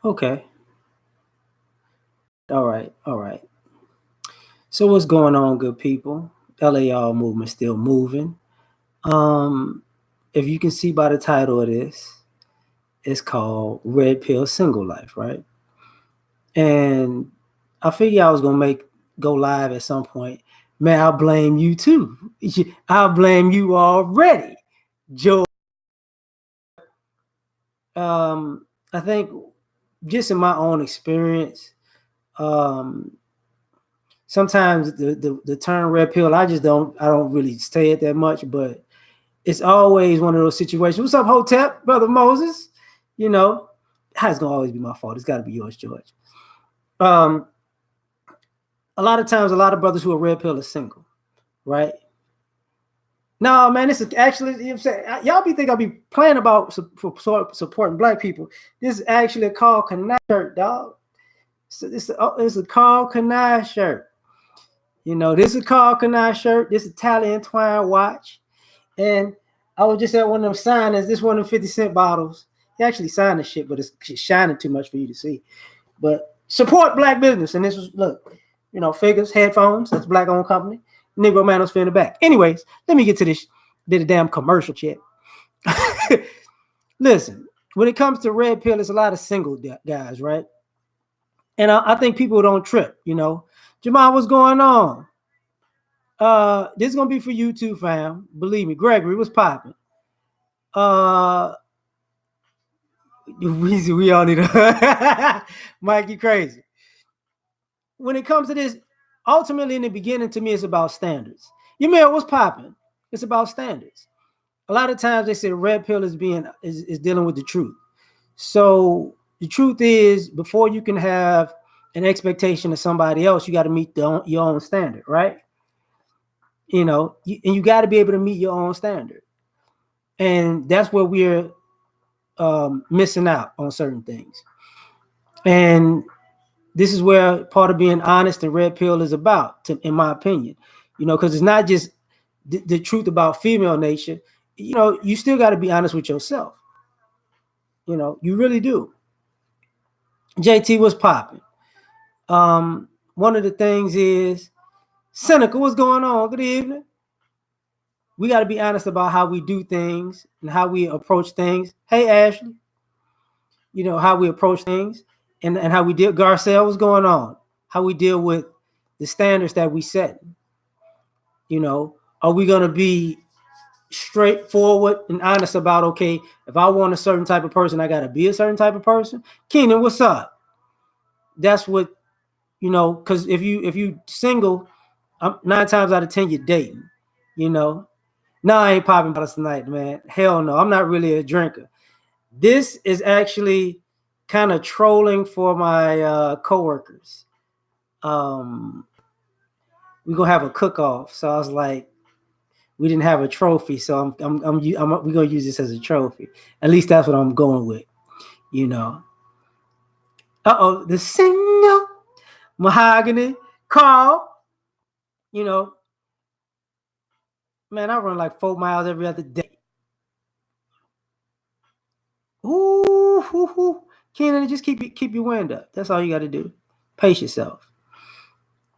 Okay. All right. All right. So what's going on, good people? LAR movement still moving. Um, if you can see by the title of this, it's called Red Pill Single Life, right? And I figure I was gonna make go live at some point. Man, I'll blame you too. I'll blame you already, Joe. I think just in my own experience, um, sometimes the term red pill, I don't really say it that much, but it's always one of those situations. What's up, Hotep, brother Moses? You know, it's gonna always be my fault. It's got to be yours, George. Um, a lot of times, a lot of brothers who are red pill are single, right? No, man, this is actually, you know what I'm saying? Y'all be think I'll be playing about supporting black people. This is actually a Carl Kanai shirt, dog. So it's a Carl Kanai shirt. You know, this is a Carl Kanai shirt. This is Italian twine watch. And I was just at one of them signings. This one of them 50 cent bottles. He actually signed the shit, but it's shining too much for you to see. But support black business. And this was, look, you know, figures, headphones. That's black owned company. Negro Manos in the back. Anyways, let me get to this. Did a damn commercial shit. Listen, when it comes to red pill, it's a lot of single guys, right? And I think people don't trip, you know. Jamal, what's going on? This is gonna be for you too, fam. Believe me, Gregory, what's popping? We all need a Mike, you crazy. When it comes to this, ultimately in the beginning, to me, it's about standards. You man, what's popping? It's about standards. A lot of times they say red pill is dealing with the truth. So the truth is, before you can have an expectation of somebody else, you got to meet your own standard, right? You know, and you got to be able to meet your own standard, and that's where we're missing out on certain things. And this is where part of being honest and red pill is about, in my opinion. You know, because it's not just the truth about female nature. You know, you still got to be honest with yourself. You know, you really do. JT was popping. One of the things is Seneca. What's going on? Good evening. We got to be honest about how we do things and how we approach things. Hey, Ashley. You know, how we approach things and how we deal. Garcelle, what's going on? How we deal with the standards that we set. You know, are we going to be straightforward and honest about, okay, if I want a certain type of person, I got to be a certain type of person? Keenan, what's up? That's what, you know, because if you single, 9 times out of 10 you're dating. You know, no, I ain't popping bottles tonight, man. Hell no, I'm not really a drinker. This is actually kind of trolling for my coworkers. We're gonna have a cook-off, so I was like, we didn't have a trophy, so we're gonna use this as a trophy. At least that's what I'm going with, you know. The single mahogany Carl, you know, man, I run like 4 miles every other day. Ooh. Kenan, just keep your wind up. That's all you got to do. Pace yourself.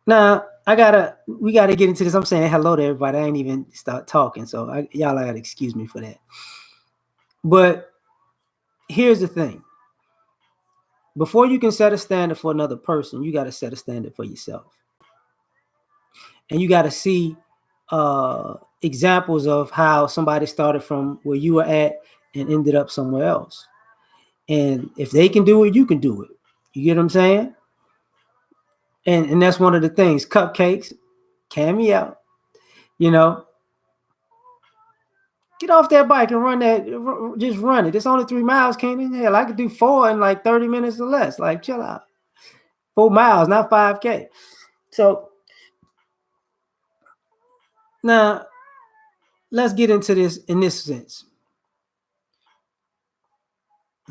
Now, we gotta get into this. I'm saying hello to everybody. I ain't even start talking, so y'all gotta excuse me for that. But here's the thing: before you can set a standard for another person, you got to set a standard for yourself, and you got to see examples of how somebody started from where you were at and ended up somewhere else. And if they can do it, you can do it. You get what I'm saying? And that's one of the things. Cupcakes, can me out. You know, get off that bike and run that. Just run it. It's only 3 miles, Kenny. Hell, I could do 4 in like 30 minutes or less. Like, chill out. 4 miles, not 5K. So now let's get into this in this sense.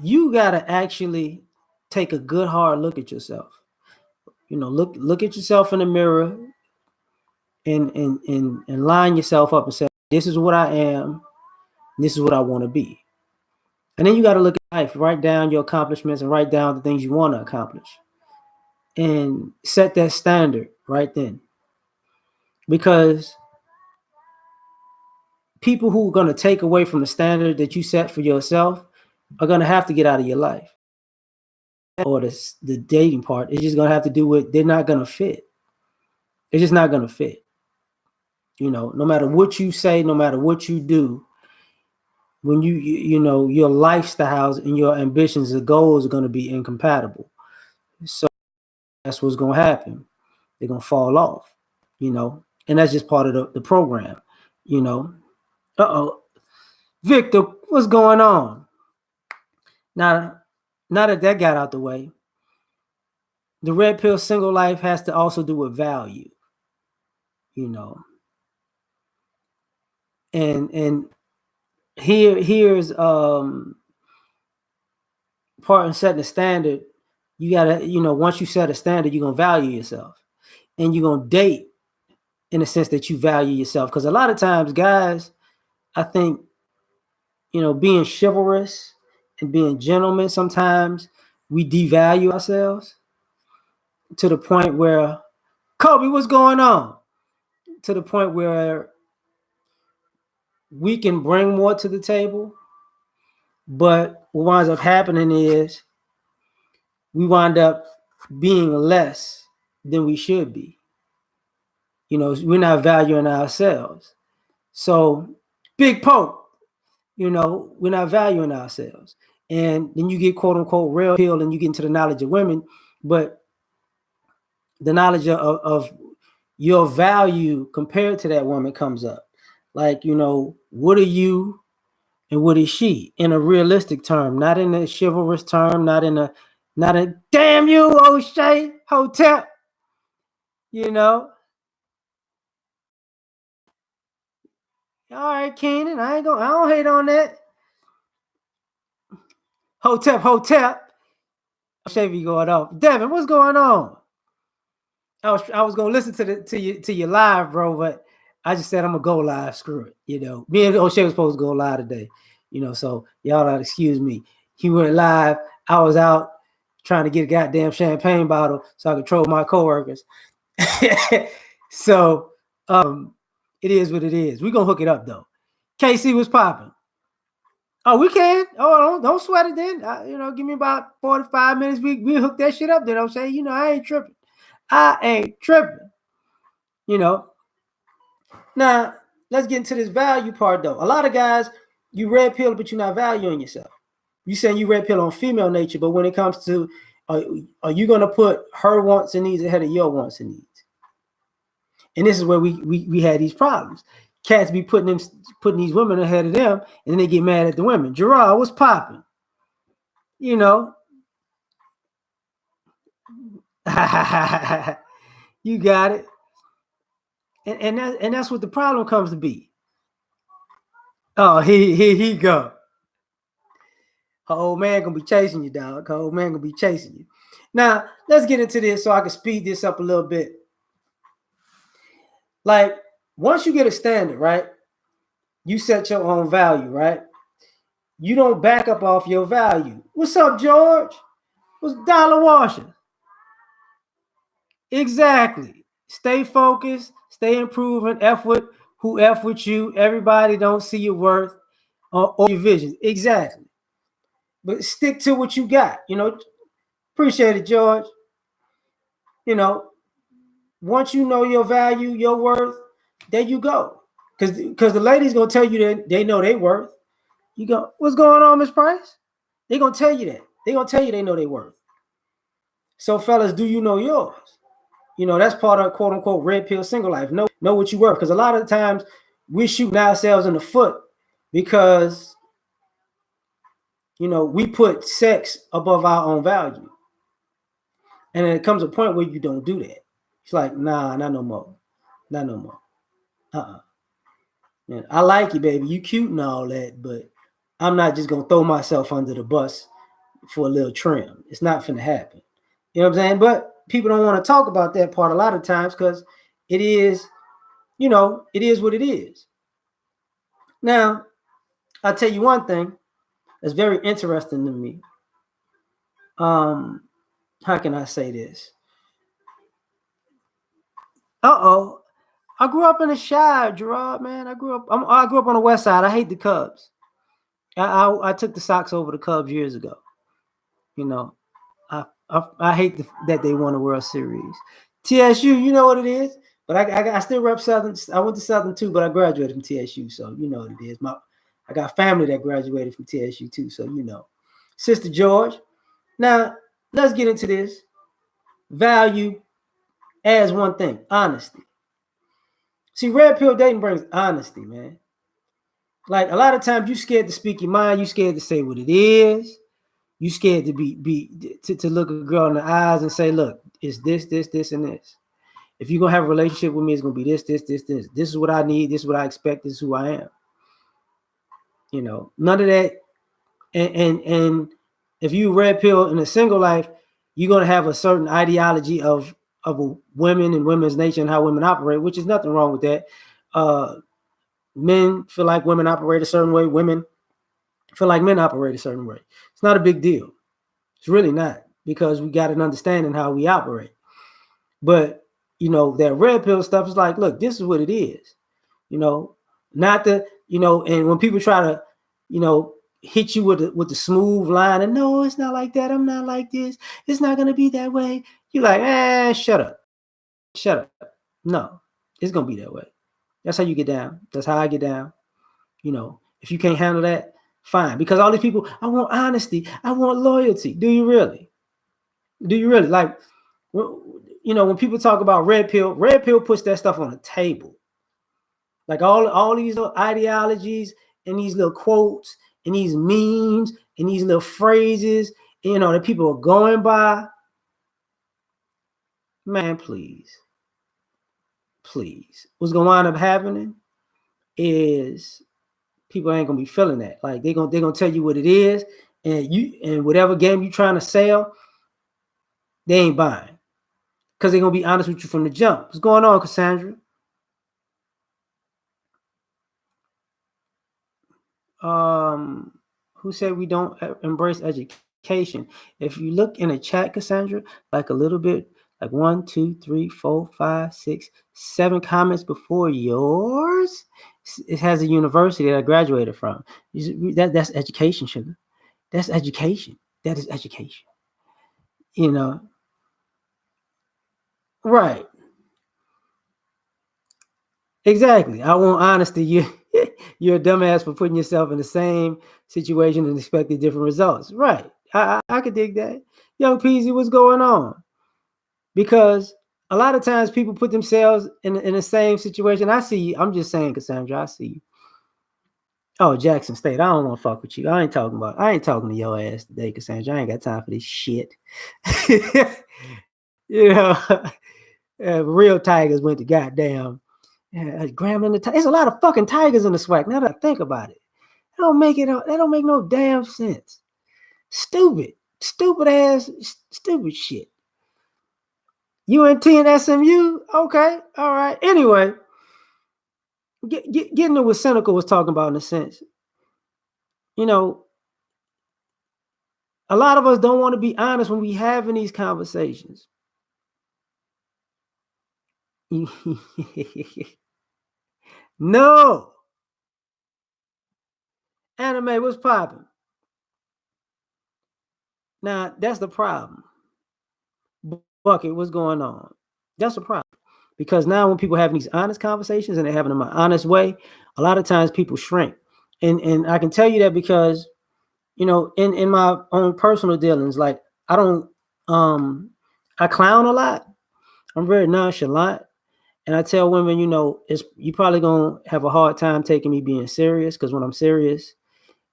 You gotta actually take a good hard look at yourself. You know, look at yourself in the mirror and line yourself up and say, this is what I am, this is what I want to be. And then you got to look life. Write down your accomplishments and write down the things you want to accomplish. And set that standard right then. Because people who are going to take away from the standard that you set for yourself are going to have to get out of your life. Or the dating part is just going to have to do with they're not going to fit. It's just not going to fit. No matter what you say, no matter what you do, when your lifestyles and your ambitions and goals are going to be incompatible. So that's what's going to happen. They're going to fall off, and that's just part of the program. Uh-oh. Victor, what's going on? Now that got out the way, the red pill single life has to also do with value, and here's part in setting the standard. You gotta, once you set a standard, you're gonna value yourself, and you're gonna date in the sense that you value yourself. Because a lot of times, guys, I think, being chivalrous and being gentlemen, sometimes we devalue ourselves to the point where, Kobe, what's going on? To the point where we can bring more to the table, but what winds up happening is we wind up being less than we should be. We're not valuing ourselves. So, Big Pope, we're not valuing ourselves. And then you get quote unquote real pill and you get into the knowledge of women, but the knowledge of your value compared to that woman comes up. Like, what are you and what is she in a realistic term, not in a chivalrous term, not a damn you, O'Shea Hotel, All right, Keenan, I don't hate on that. Hotel. Chevy going off. Devin, what's going on? I was gonna listen to your live, bro, but I just said I'm gonna go live. Screw it. Me and O'Shea was supposed to go live today. So y'all gotta excuse me. He went live. I was out trying to get a goddamn champagne bottle so I could troll my coworkers. So it is what it is. We're gonna hook it up though. KC was popping. Oh, we can. Oh, don't sweat it then. Give me about 45 minutes. We hook that shit up then. I'm saying, I ain't tripping. Now, let's get into this value part though. A lot of guys, you red pill, but you're not valuing yourself. You saying you red pill on female nature, but when it comes to, are you going to put her wants and needs ahead of your wants and needs? And this is where we had these problems. Cats be putting these women ahead of them, and then they get mad at the women. Gerard, what's popping? You got it. And that's what the problem comes to be. Oh, here he go. Her old man gonna be chasing you, dog. Her old man gonna be chasing you. Now, let's get into this so I can speed this up a little bit. Like, once you get a standard, right? You set your own value, right? You don't back up off your value. What's up, George? What's Dollar Washer? Exactly. Stay focused, stay improving, F with who F with you. Everybody don't see your worth or your vision. Exactly. But stick to what you got. Appreciate it, George. Once you know your value, your worth, there you go. Because the ladies gonna tell you that they know their worth. You go, what's going on, Miss Price? They gonna tell you that. They gonna tell you they know their worth. So, fellas, do you know yours? That's part of quote unquote red pill single life. Know what you worth. Because a lot of times we're shooting ourselves in the foot because we put sex above our own value. And then it comes a point where you don't do that. It's like, nah, not no more. Not no more. I like you, baby. You cute and all that, but I'm not just gonna throw myself under the bus for a little trim. It's not finna happen. You know what I'm saying? But people don't want to talk about that part a lot of times because it is, it is what it is. Now, I'll tell you one thing. that's very interesting to me. How can I say this? I grew up in the Shire, Gerard, man. I grew up on the West Side. I hate the Cubs. I took the Sox over the Cubs years ago. You know, I hate that they won the World Series. TSU, you know what it is. But I still rep Southern. I went to Southern too, but I graduated from TSU, so you know what it is. I got family that graduated from TSU too, so you know. Sister George. Now let's get into this. Value as one thing, honesty. See, red pill dating brings honesty, man. Like a lot of times, you scared to speak your mind. You scared to say what it is. You scared to to look a girl in the eyes and say, "Look, it's this, and this. If you're gonna have a relationship with me, it's gonna be this. This is what I need. This is what I expect. This is who I am." You know, none of that. And if you red pill in a single life, you're gonna have a certain ideology of women and women's nature and how women operate, which is nothing wrong with that. Men feel like women operate a certain way. Women feel like men operate a certain way. It's not a big deal. It's really not, because we got an understanding how we operate. But you know, that red pill stuff is like, look, this is what it is. You know, not the, you know, and when people try to, you know, hit you with the smooth line and no, it's not like that. I'm not like this. It's not gonna be that way. You're like, shut up. Shut up. No, it's gonna be that way. That's how you get down. That's how I get down. You know, if you can't handle that, fine. Because all these people, I want honesty, I want loyalty. Do you really? Do you really? Like, you know, when people talk about red pill puts that stuff on the table. Like all these little ideologies and these little quotes and these memes and these little phrases, you know, that people are going by. Man, please. What's gonna wind up happening is people ain't gonna be feeling that. Like they're gonna tell you what it is, and whatever game you're trying to sell, they ain't buying. Because they're gonna be honest with you from the jump. What's going on, Cassandra? Who said we don't embrace education? If you look in the chat, Cassandra, like a little bit, like 1, 2, 3, 4, 5, 6, 7 comments before yours, it has a university that I graduated from. That's education, sugar. That's education. That is education. You know, right? Exactly. I want honesty. You're a dumbass for putting yourself in the same situation and expecting different results. Right. I could dig that. Young Peasy, what's going on? Because a lot of times people put themselves in the same situation. I see you. I'm just saying, Cassandra, I see you. Oh, Jackson State. I don't want to fuck with you. I ain't talking to your ass today, Cassandra. I ain't got time for this shit. You know, real Tigers went to goddamn Grambling. There's a lot of fucking Tigers in the SWAC. Now that I think about it, that don't make no damn sense. Stupid ass, stupid shit. UNT and SMU. Okay, all right. Anyway, getting to what Seneca was talking about in a sense. You know, a lot of us don't want to be honest when we having these conversations. No. Anime, what's popping? Now, that's the problem. Bucket, what's going on? That's the problem. Because now when people have these honest conversations and they're having them in an honest way, a lot of times people shrink. And I can tell you that because, you know, in my own personal dealings, like I don't I clown a lot. I'm very nonchalant. And I tell women, you know, you probably gonna have a hard time taking me being serious, because when I'm serious,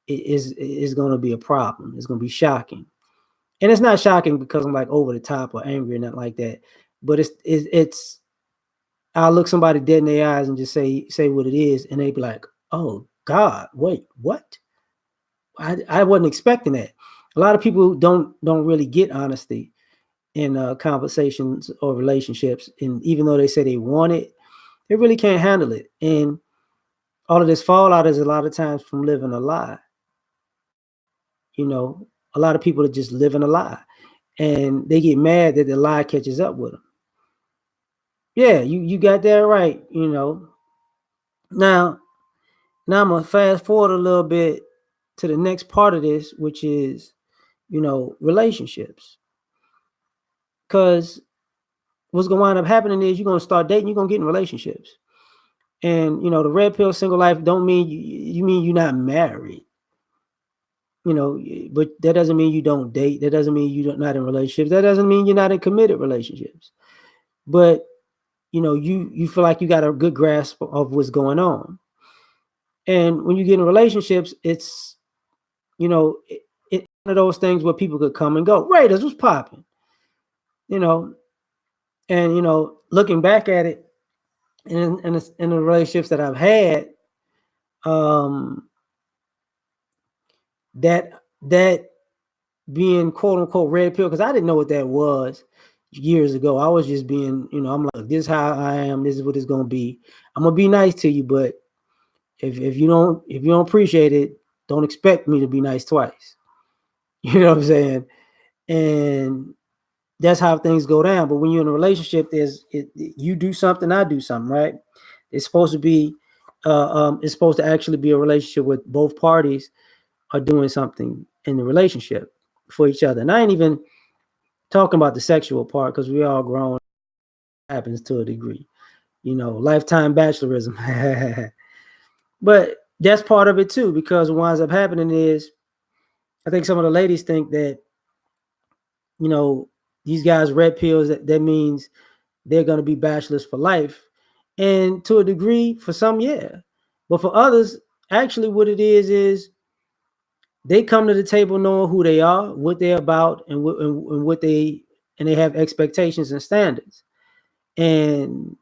it's gonna be a problem. It's gonna be shocking. And it's not shocking because I'm like over the top or angry or nothing like that. But it's I'll look somebody dead in their eyes and just say what it is, and they be like, "Oh God, wait, what? I wasn't expecting that." A lot of people don't really get honesty in conversations or relationships, and even though they say they want it, they really can't handle it. And all of this fallout is a lot of times from living a lie. A lot of people are just living a lie, and they get mad that the lie catches up with them. Yeah, you got that right. Now now I'm gonna fast forward a little bit to the next part of this, which is relationships. Because what's gonna wind up happening is you're gonna start dating, you're gonna get in relationships. And the red pill single life don't mean you mean you're not married. But that doesn't mean you don't date. That doesn't mean you're not in relationships. That doesn't mean you're not in committed relationships. But you feel like you got a good grasp of what's going on. And when you get in relationships, it's one of those things where people could come and go. Raiders was popping, you know, and looking back at it in the relationships that I've had, um, that being quote unquote red pill, because I didn't know what that was years ago. I was just being, I'm like, this is how I am. This is what it's gonna be. I'm gonna be nice to you, but if you don't appreciate it, don't expect me to be nice twice. You know what I'm saying? And that's how things go down. But when you're in a relationship, you do something, I do something, right? It's supposed to be, it's supposed to actually be a relationship with both parties are doing something in the relationship for each other. And I ain't even talking about the sexual part because we all grown, happens to a degree, lifetime bachelorism. But that's part of it too, because what winds up happening is I think some of the ladies think that, you know, these guys red pills, that means they're going to be bachelors for life. And to a degree, for some, yeah. But for others, actually what it is they come to the table knowing who they are, what they're about, and what they have expectations and standards. And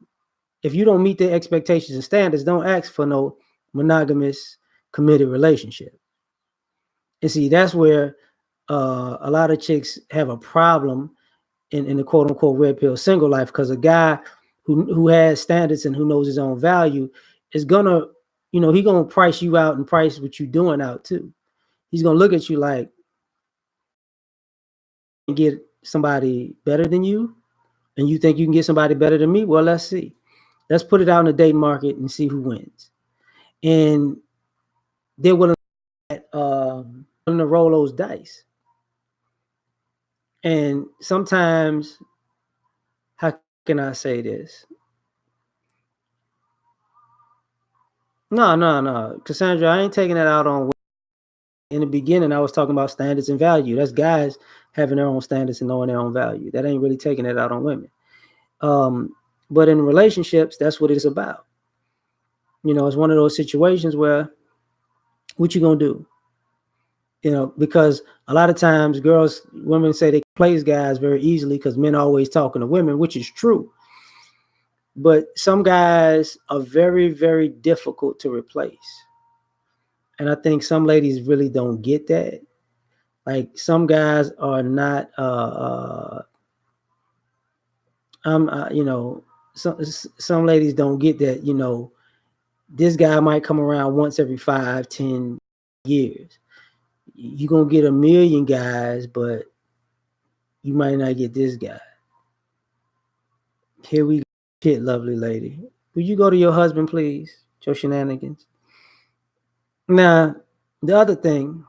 if you don't meet their expectations and standards, don't ask for no monogamous committed relationship. And see, that's where a lot of chicks have a problem in the quote unquote red pill single life, because a guy who has standards and who knows his own value is gonna, he gonna price you out and price what you're doing out too. He's gonna look at you like, get somebody better than you, and you think you can get somebody better than me. Well, let's see. Let's put it out in the dating market and see who wins. And they're willing to roll those dice. And sometimes, how can I say this? No, Cassandra, I ain't taking that out on women. In the beginning, I was talking about standards and value. That's guys having their own standards and knowing their own value. That ain't really taking it out on women. But in relationships, that's what it's about. It's one of those situations where what you gonna do? Because a lot of times women say they place guys very easily because men are always talking to women, which is true. But some guys are very, very difficult to replace. And I think some ladies really don't get that. Like some guys are not, some ladies don't get that, this guy might come around once every 5, 10 years. You're going to get a million guys, but you might not get this guy. Here we go. Shit, lovely lady. Will you go to your husband, please? Your shenanigans. Now, the other thing,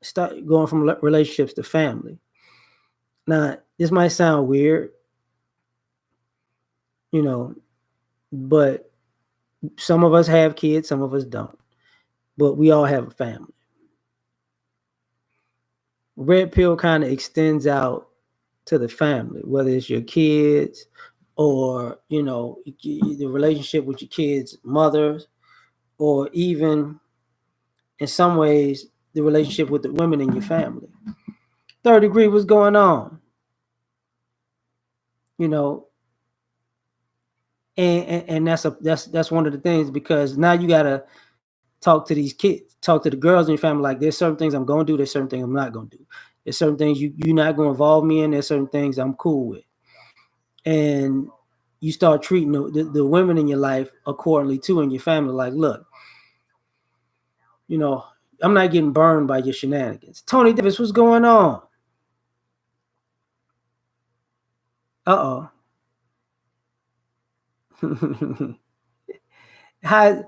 start going from relationships to family. Now, this might sound weird, but some of us have kids, some of us don't. But we all have a family. Red pill kind of extends out to the family, whether it's your kids or, the relationship with your kids' mothers, or even in some ways, the relationship with the women in your family. Third degree, what's going on? You know, and that's one of the things, because now you gotta talk to these kids, talk to the girls in your family. Like, there's certain things I'm gonna do, there's certain things I'm not gonna do. There's certain things you're not gonna involve me in. There's certain things I'm cool with, and you start treating the women in your life accordingly too in your family. Like, look, I'm not getting burned by your shenanigans. Tony Davis, what's going on? Uh oh. How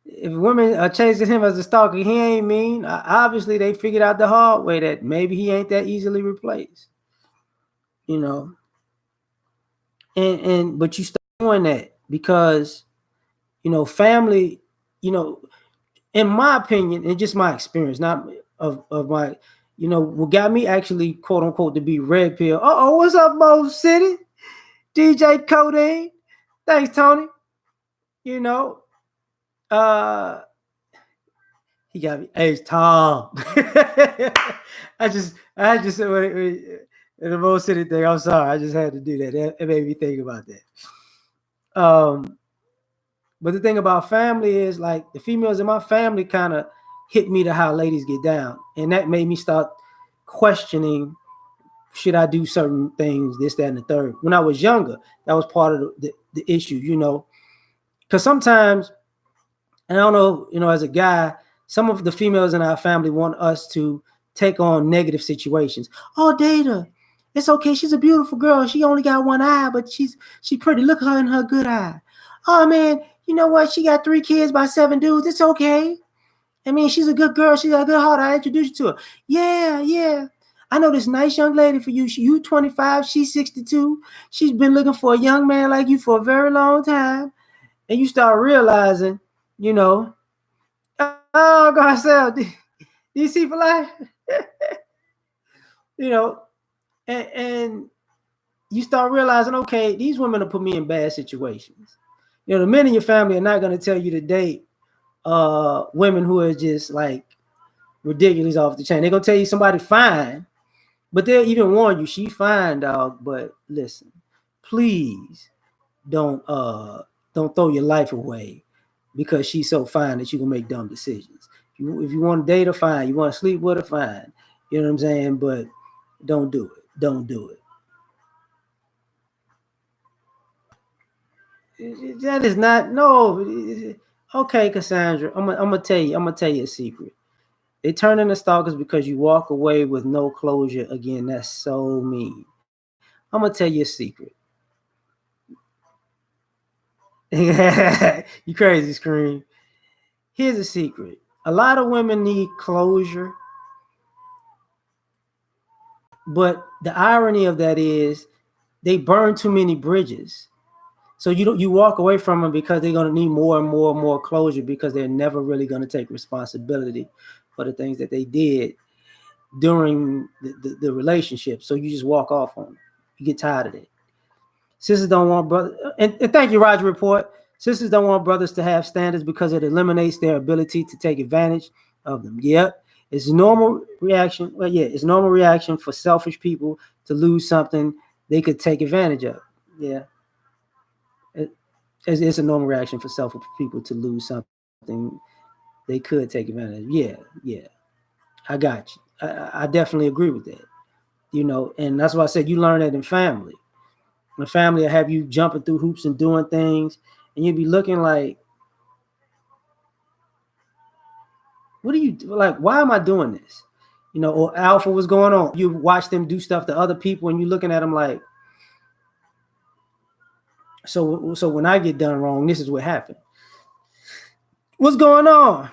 if women are chasing him as a stalker, he ain't mean. Obviously, they figured out the hard way that maybe he ain't that easily replaced. You know, and but you start doing that because family. You know, in my opinion, and just my experience, not of my, what got me actually quote unquote to be red pill. What's up, Mo City? DJ Codeine. Thanks, Tony. You know, uh, he got me. Hey, it's Tom. I just said the Mo City thing. I'm sorry. I just had to do that. It made me think about that. But the thing about family is like the females in my family kind of hit me to how ladies get down. And that made me start questioning, should I do certain things, this, that, and the third. When I was younger, that was part of the issue, Because sometimes, and I don't know, as a guy, some of the females in our family want us to take on negative situations. Oh, Data, it's okay. She's a beautiful girl. She only got one eye, but she's pretty. Look at her in her good eye. Oh man, you know what? She got 3 kids by 7 dudes. It's okay. I mean, she's a good girl. She got a good heart. I introduced you to her. Yeah, yeah. I know this nice young lady for you. You 25, she's 62. She's been looking for a young man like you for a very long time. And you start realizing, oh, God, Sal, DC for life. you know, and you start realizing, okay, these women will put me in bad situations. The men in your family are not going to tell you to date women who are just like ridiculous off the chain. They're gonna tell you somebody fine, but they'll even warn you, she fine, dog. But listen, please don't throw your life away because she's so fine that you can make dumb decisions. If you want to date her, fine. You want to sleep with her, fine. You know what I'm saying? But don't do it. Don't do it. That is not no. Okay, Cassandra, I'm gonna tell you. I'm gonna tell you a secret. They turn into stalkers because you walk away with no closure. Again, that's so mean. I'm gonna tell you a secret. You crazy, Scream. Here's a secret. A lot of women need closure, but the irony of that is they burn too many bridges. So you walk away from them because they're gonna need more and more and more closure because they're never really gonna take responsibility for the things that they did during the relationship. So you just walk off on them. You get tired of it. Sisters don't want brothers, and thank you, Roger Report. Sisters don't want brothers to have standards because it eliminates their ability to take advantage of them. Yep, it's normal reaction. Well, yeah, it's normal reaction for selfish people to lose something they could take advantage of. Yeah, it's a normal reaction for selfish people to lose something they could take advantage of. Yeah, I got you. I definitely agree with that. And that's why I said you learn that in family. The family will have you jumping through hoops and doing things, and you'll be looking like, what are you like? Why am I doing this? Or Alpha, what's going on? You watch them do stuff to other people, and you're looking at them like, so when I get done wrong, this is what happened. What's going on?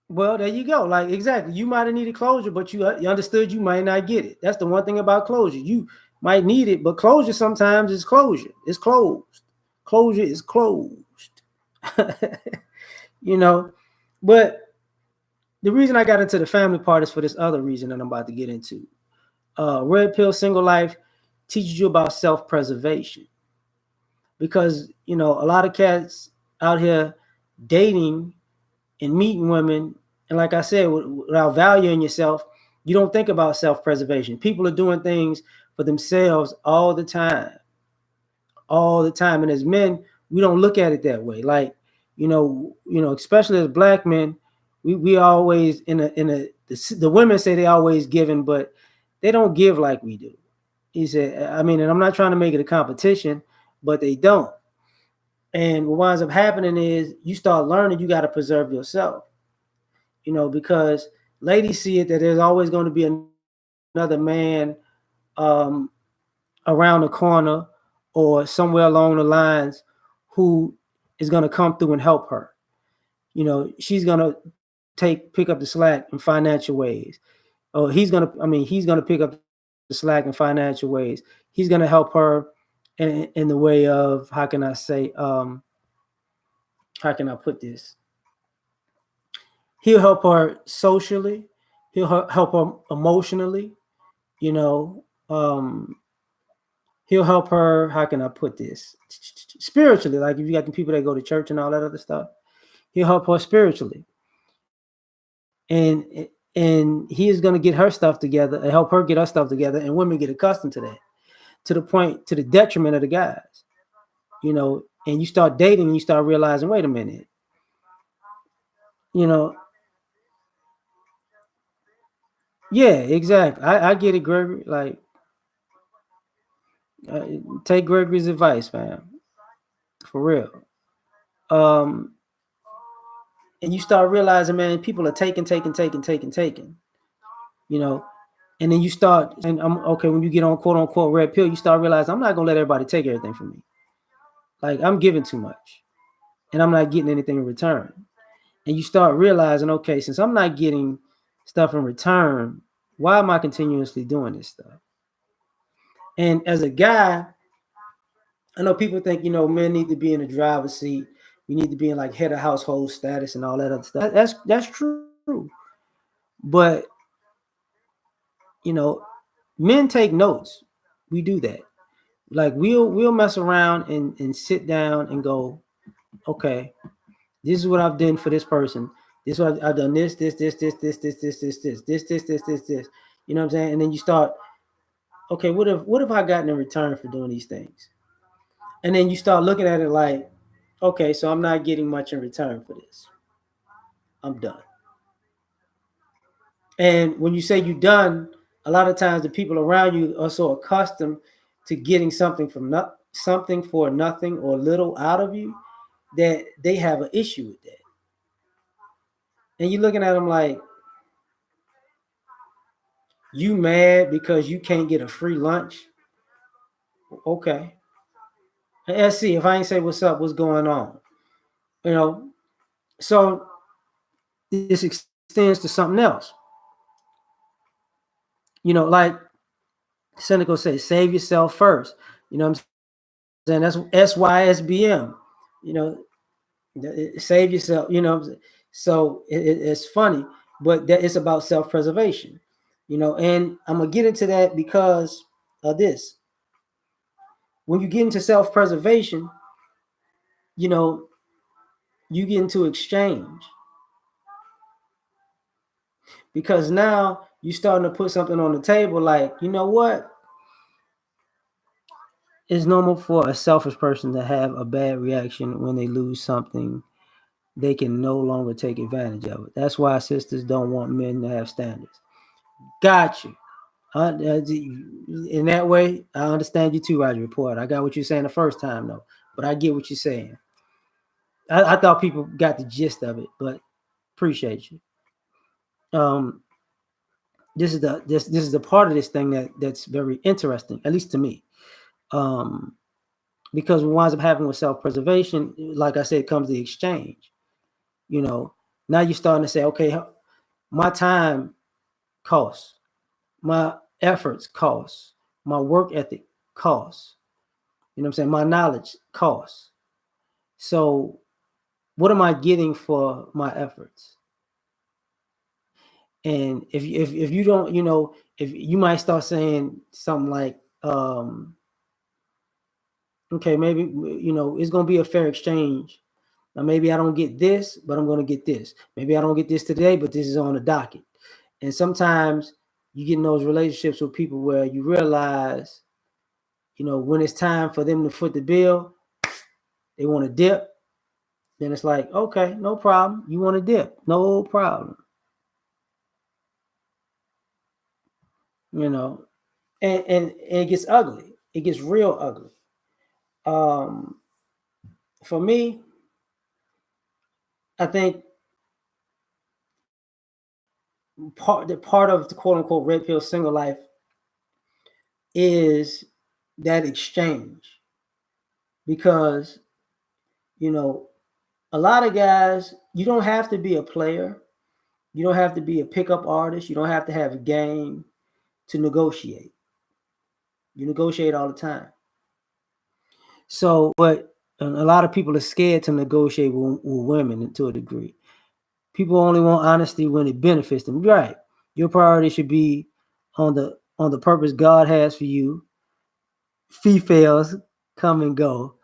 Well, there you go. Like exactly, you might have needed closure, but you understood you might not get it. That's the one thing about closure. You might need it, but closure sometimes is closure. It's closed. Closure is closed. you know, but the reason I got into the family part is for this other reason that I'm about to get into. Red Pill Single Life teaches you about self-preservation because a lot of cats out here dating and meeting women, and like I said, without valuing yourself, you don't think about self-preservation. People are doing things for themselves all the time, and as men, we don't look at it that way. Like especially as black men, we always the women say they always giving, but they don't give like we do. He said, I mean, and I'm not trying to make it a competition, but they don't. And what winds up happening is you start learning you got to preserve yourself, because ladies see it that there's always going to be another man um, around the corner or somewhere along the lines who is going to come through and help her. She's going to pick up the slack in financial ways. Or he's going to pick up the slack in financial ways. He's going to help her in the way of, how can I put this? He'll help her socially. He'll help her emotionally. You know, um, he'll help her. How can I put this? Spiritually, like if you got the people that go to church and all that other stuff, he'll help her spiritually, and he is going to get her stuff together and help her get her stuff together, and women get accustomed to that, to the detriment of the guys. And you start dating, and you start realizing, wait a minute, you know, yeah, exactly. I get it, Gregory. Like, uh, take Gregory's advice, man, for real. Um, and you start realizing, man, people are taking, you know, and then you start, and I'm okay when you get on quote unquote red pill, you start realizing I'm not gonna let everybody take everything from me. Like I'm giving too much, and I'm not getting anything in return. And you start realizing, okay, since I'm not getting stuff in return, why am I continuously doing this stuff? And as a guy, I know people think, men need to be in the driver's seat. We need to be in like head of household status and all that other stuff. That's true. But you know, men take notes. We do that. Like we'll mess around and sit down and go, okay, this is what I've done for this person. This is what I've done this. You know what I'm saying? And then you start, okay, what have I gotten in return for doing these things? And then you start looking at it like, okay, so I'm not getting much in return for this. I'm done. And when you say you're done, a lot of times the people around you are so accustomed to getting something for nothing or little out of you that they have an issue with that. And you're looking at them like, you mad because you can't get a free lunch? Okay. And let's see, if I ain't say what's up, what's going on? You know, so this extends to something else. Like Seneca says, save yourself first. You know what I'm saying? That's SYSBM. You know, save yourself. So it's funny, but that it's about self-preservation. And I'm gonna get into that because of this. When you get into self-preservation, you know, you get into exchange because now you're starting to put something on the table. Like, you know what? It's normal for a selfish person to have a bad reaction when they lose something they can no longer take advantage of it. That's why sisters don't want men to have standards. Got you. In that way, I understand you too, Roger Report. I got what you're saying the first time, though, but I get what you're saying. I thought people got the gist of it, but appreciate you. Um, this is the part of this thing that's very interesting, at least to me. Um, because what winds up happening with self-preservation, like I said, comes the exchange. You know, now you're starting to say, okay, my time costs, my efforts costs, my work ethic costs. You know what I'm saying? My knowledge costs. So what am I getting for my efforts? And if you don't, if you might start saying something like, okay, maybe it's gonna be a fair exchange. Now maybe I don't get this, but I'm gonna get this. Maybe I don't get this today, but this is on the docket. And sometimes you get in those relationships with people where you realize, when it's time for them to foot the bill, they want to dip. Then it's like, okay, no problem. You want to dip, no problem. You know, and it gets ugly. It gets real ugly. Um, for me, I think part of the quote unquote red pill single life is that exchange because you know a lot of guys you don't have to be a player, you don't have to be a pickup artist, you don't have to have a game to negotiate. You negotiate all the time. So, but a lot of people are scared to negotiate with women to a degree. People only want honesty when it benefits them. Right. Your priority should be on the purpose God has for you. Females come and go.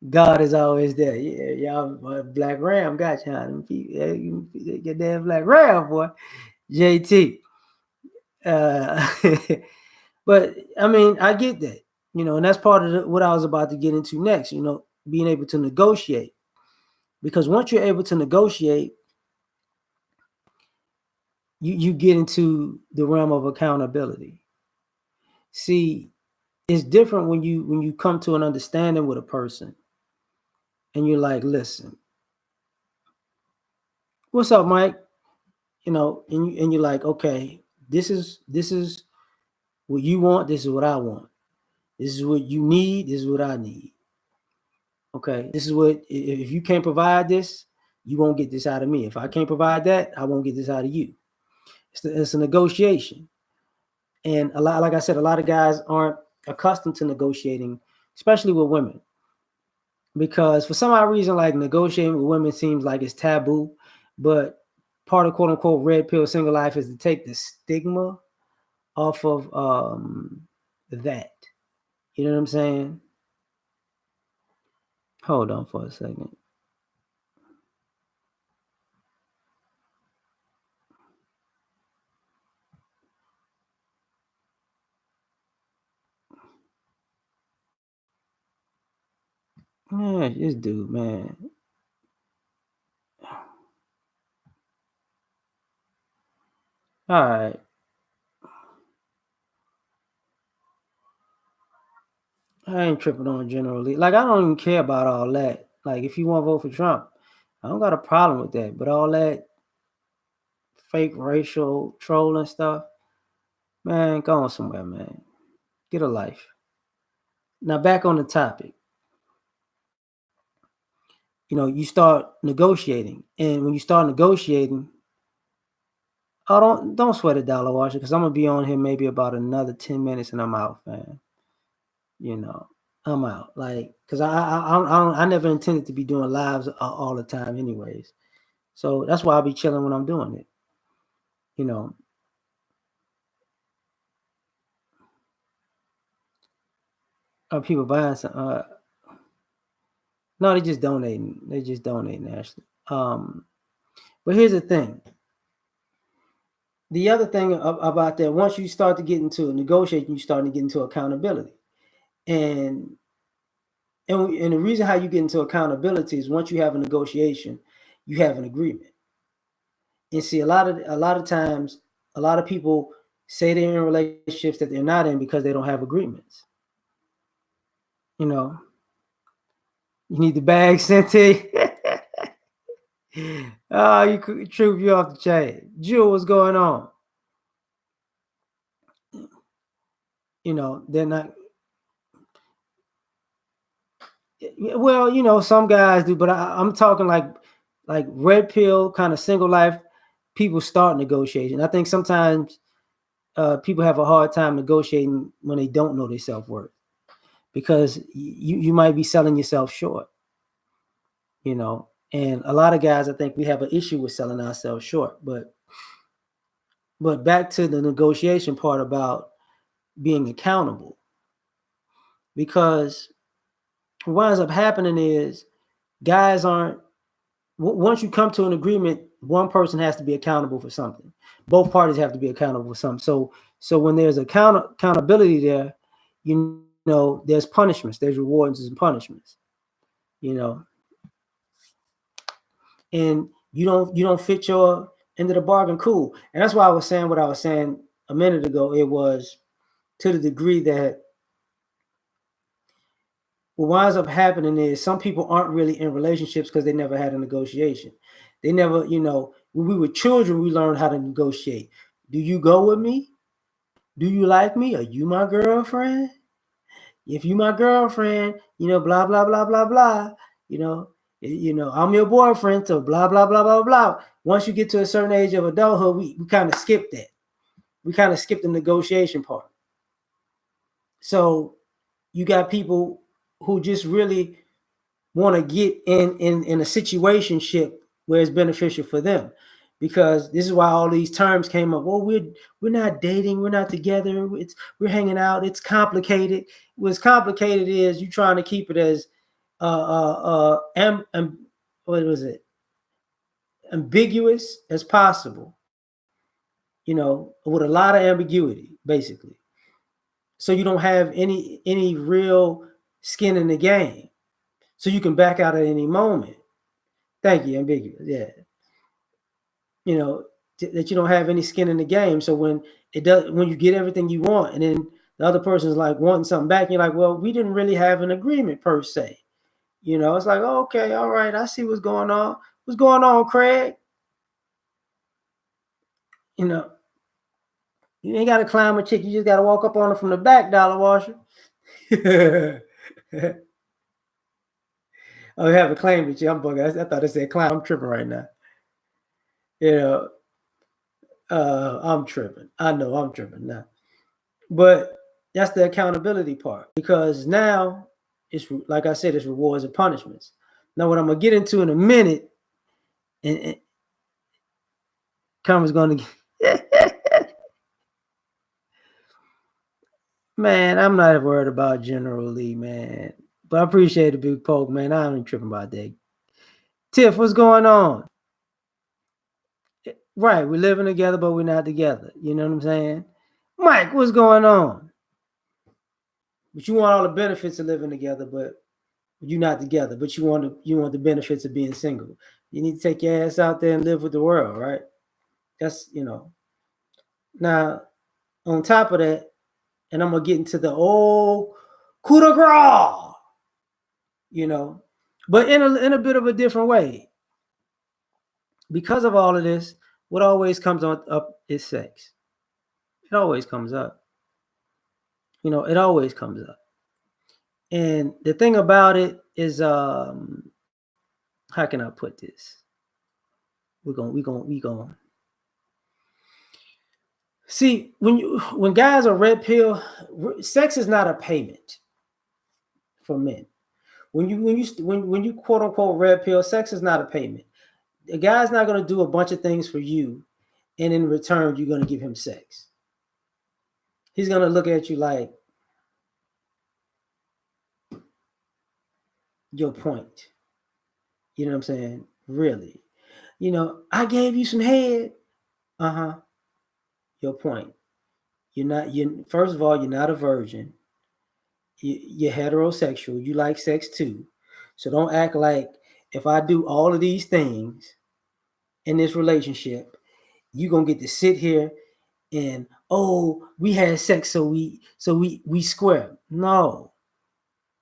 God is always there. Yeah, y'all Black Ram got you. Your damn Black Ram, boy. JT. Uh, but I mean, I get that, and that's part of what I was about to get into next. Being able to negotiate, because once you're able to negotiate, you get into the realm of accountability. See, it's different when you come to an understanding with a person, and you're like, listen, what's up, Mike? And you're like, okay, this is what you want. This is what I want. This is what you need. This is what I need. Okay, this is what if you can't provide this, you won't get this out of me. If I can't provide that, I won't get this out of you. It's a negotiation, and like I said, a lot of guys aren't accustomed to negotiating, especially with women, because for some odd reason, like negotiating with women seems like it's taboo. But part of quote unquote red pill single life is to take the stigma off of that. You know what I'm saying? Hold on for a second. Man, this dude, man. All right. I ain't tripping on generally. Like, I don't even care about all that. Like, if you want to vote for Trump, I don't got a problem with that. But all that fake racial trolling stuff, man, go on somewhere, man. Get a life. Now, back on the topic. You start negotiating. And when you start negotiating, oh, don't sweat a dollar washer, because I'm going to be on here maybe about another 10 minutes and I'm out, man. You know, I'm out. Like, because I never intended to be doing lives all the time, anyways. So that's why I'll be chilling when I'm doing it. You know, are people buying some? No, they just donating. They just donating, Ashley. But here's the thing. The other thing about that, once you start to get into negotiating, you start to get into accountability, and and the reason how you get into accountability is once you have a negotiation, you have an agreement. And see, a lot of times, a lot of people say they're in relationships that they're not in because they don't have agreements. You know, you need the bag, Sente. Oh, you could troop you off the chain. Jewel, what's going on? They're not. Well, some guys do, but I'm talking like red pill kind of single life. People start negotiation. I think sometimes people have a hard time negotiating when they don't know their self worth, because you might be selling yourself short. And a lot of guys, I think we have an issue with selling ourselves short. But back to the negotiation part about being accountable, because what winds up happening is guys aren't. Once you come to an agreement, one person has to be accountable for something. Both parties have to be accountable for something. So when there's accountability there, there's punishments, there's rewards and punishments. You know, and you don't fit your end of the bargain, cool. And that's why I was saying what I was saying a minute ago. It was to the degree that what winds up happening is some people aren't really in relationships because they never had a negotiation. They never, when we were children, we learned how to negotiate. Do you go with me? Do you like me? Are you my girlfriend? If you my girlfriend, blah blah blah blah blah. You know, I'm your boyfriend, so blah blah blah blah blah. Once you get to a certain age of adulthood, we kind of skip that. We kind of skip the negotiation part. So you got people who just really want to get in a situationship where it's beneficial for them, because this is why all these terms came up. Well, we're not dating, we're not together, we're hanging out. It's complicated. What's complicated is you trying to keep it as what was it, ambiguous as possible, with a lot of ambiguity, basically, so you don't have any real skin in the game, so you can back out at any moment. Thank you, ambiguous. Yeah, that you don't have any skin in the game. So when you get everything you want, and then the other person's like wanting something back, you're like, well, we didn't really have an agreement per se. It's like, oh, okay, all right, I see what's going on. What's going on, Craig? You ain't got to climb a chick. You just got to walk up on her from the back, dollar washer. Oh, you have a claim with you. I'm bugging. I thought it said climb. I'm tripping right now. I'm tripping. I know I'm tripping now. But that's the accountability part, because now it's, like I said, it's rewards and punishments. Now, what I'm gonna get into in a minute, and Karma's gonna man, I'm not worried about General Lee, man. But I appreciate the big poke, man. I ain't tripping about that. Tiff, what's going on? Right, we're living together, but we're not together. You know what I'm saying? Mike, what's going on? But you want all the benefits of living together, but you're not together. But you want the benefits of being single. You need to take your ass out there and live with the world, right? That's Now, on top of that, and I'm gonna get into the old coup de grace, but in a bit of a different way. Because of all of this, what always comes up is sex. It always comes up. It always comes up. And the thing about it is, how can I put this? We going. See, when guys are red pill, sex is not a payment for men. When you quote unquote red pill, sex is not a payment. The guy's not going to do a bunch of things for you, and in return, you're going to give him sex. He's going to look at you like, your point. You know what I'm saying? Really? I gave you some head. Uh-huh. Your point. First of all, you're not a virgin. You're heterosexual. You like sex too. So don't act like if I do all of these things in this relationship, you're gonna get to sit here and, oh, we had sex, so we square. No,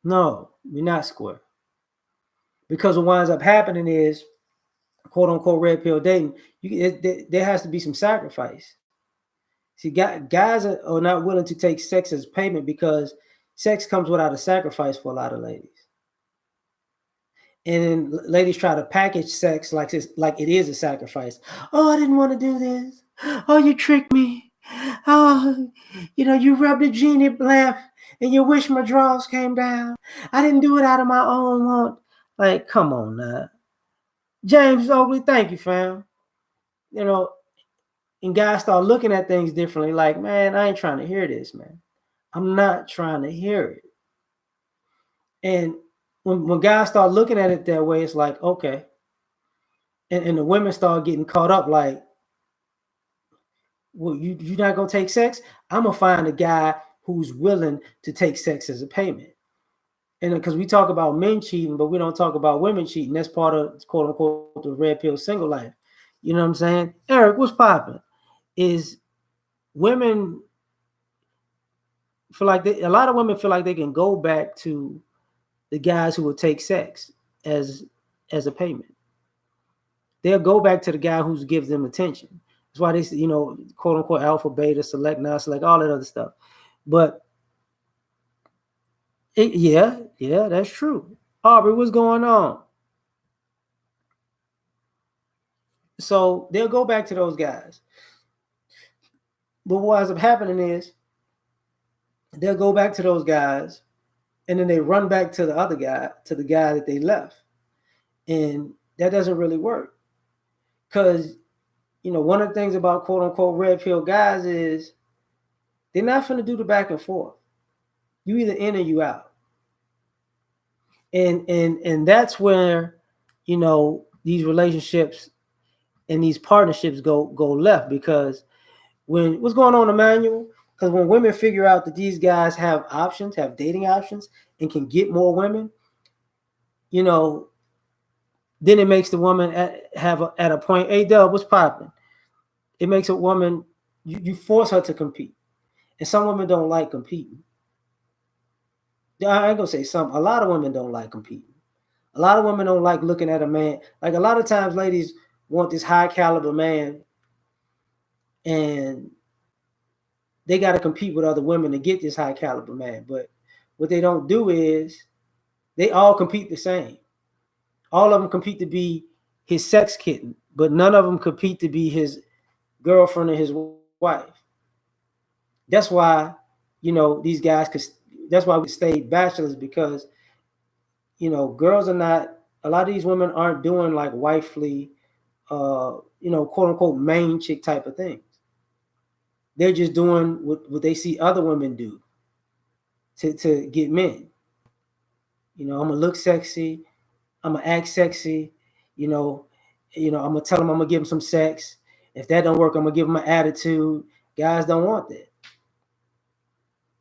we're not square. Because what winds up happening is, quote unquote red pill dating, there has to be some sacrifice. See, guys are not willing to take sex as payment because sex comes without a sacrifice for a lot of ladies. And then ladies try to package sex like it is a sacrifice. Oh, I didn't want to do this. Oh, you tricked me. Oh, you rubbed a genie lamp and you wish my drawers came down. I didn't do it out of my own want. Like, come on now. James Oakley, thank you, fam. And guys start looking at things differently. Like, man, I ain't trying to hear this, man. I'm not trying to hear it. And when guys start looking at it that way, it's like, okay. And the women start getting caught up like, well, you're not going to take sex? I'm going to find a guy who's willing to take sex as a payment. And because we talk about men cheating, but we don't talk about women cheating. That's part of, quote unquote, the red pill single life. You know what I'm saying? Eric, what's popping? Is women feel like a lot of women feel like they can go back to the guys who will take sex as as a payment. They'll go back to the guy who gives them attention. That's why they, quote unquote alpha, beta, select, non-select, all that other stuff. But yeah, that's true. Aubrey, what's going on? So they'll go back to those guys. But what ends up happening is they'll go back to those guys and then they run back to the other guy, to the guy that they left. And that doesn't really work. Because, one of the things about quote unquote red pill guys is they're not going to do the back and forth. You either in or you out. And that's where, these relationships and these partnerships go left, because when what's going on, Emmanuel? Because when women figure out that these guys have options, have dating options, and can get more women, then it makes the woman at a point. Hey, Dub, what's popping? It makes a woman, you force her to compete, and some women don't like competing. I ain't gonna say some. A lot of women don't like competing. A lot of women don't like looking at a man. Like a lot of times, ladies want this high caliber man, and they got to compete with other women to get this high caliber man. But what they don't do is they all compete the same. All of them compete to be his sex kitten, but none of them compete to be his girlfriend or his wife. That's why, these guys could. That's why we stay bachelors, because girls are not. A lot of these women aren't doing like wifely, quote unquote main chick type of things. They're just doing what they see other women do to get men. I'm gonna look sexy. I'm gonna act sexy. I'm gonna tell them I'm gonna give them some sex. If that don't work, I'm gonna give them an attitude. Guys don't want that.